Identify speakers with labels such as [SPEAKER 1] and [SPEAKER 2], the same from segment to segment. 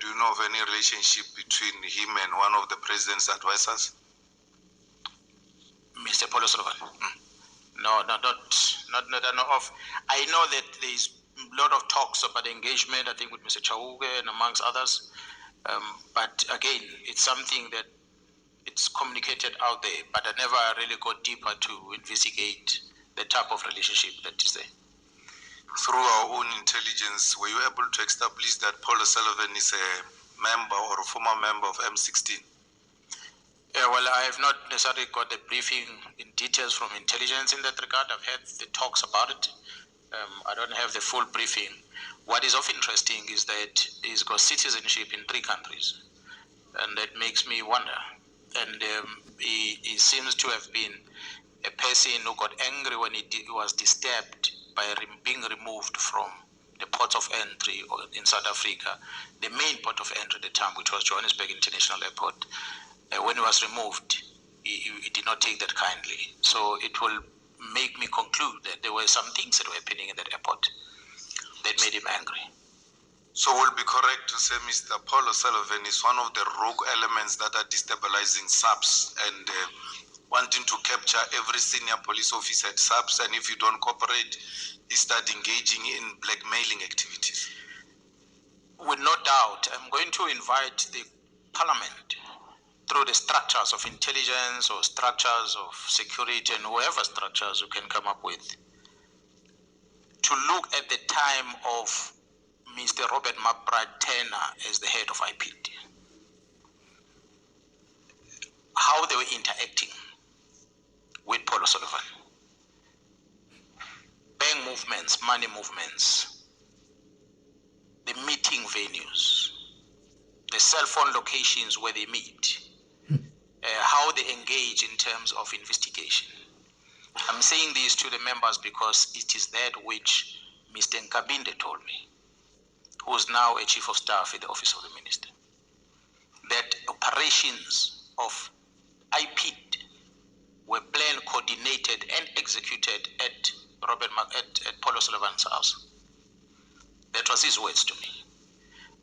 [SPEAKER 1] do you know of any relationship between him and one of the president's advisors?
[SPEAKER 2] Mr. Paul O'Sullivan? No, not I know of. I know that there is a lot of talks about engagement, I think with Mr. Chauke and amongst others. But again, it's something that it's communicated out there, but I never really got deeper to investigate the type of relationship that is there.
[SPEAKER 1] Through our own intelligence, were you able to establish that Paul O'Sullivan is a member or a former member of M16?
[SPEAKER 2] Yeah, well, I have not necessarily got the briefing in details from intelligence in that regard. I've had the talks about it. I don't have the full briefing. What is of interesting is that he's got citizenship in 3 countries, and that makes me wonder. And he seems to have been a person who got angry when he was disturbed by being removed from the port of entry in South Africa, the main port of entry at the time, which was Johannesburg International Airport. When he was removed, he did not take that kindly. So it will make me conclude that there were some things that were happening in that airport that made him angry.
[SPEAKER 1] So will be correct to say Mr. Paul O'Sullivan is one of the rogue elements that are destabilizing SAPS and wanting to capture every senior police officer at SAPS, and if you don't cooperate, he start engaging in blackmailing activities?
[SPEAKER 2] With no doubt, I'm going to invite the Parliament through the structures of intelligence or structures of security and whoever structures you can come up with, to look at the time of Mr. Robert McBride Turner as the head of IPD, how they were interacting with Paul O'Sullivan. Bank movements, money movements, the meeting venues, the cell phone locations where they meet, how they engage in terms of investigation. I'm saying this to the members because it is that which Mr. Nkabinde told me, who is now a chief of staff in the office of the minister, that operations of IPD were planned, coordinated, and executed at Paul O'Sullivan's house. That was his words to me.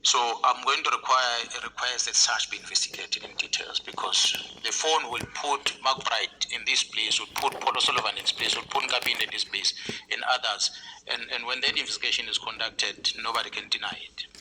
[SPEAKER 2] So I'm going to request that such be investigated in details, because the phone will put McBride in this place, will put Paul O'Sullivan in this place, will put Nkabinde in this place, and others. And when that investigation is conducted, nobody can deny it.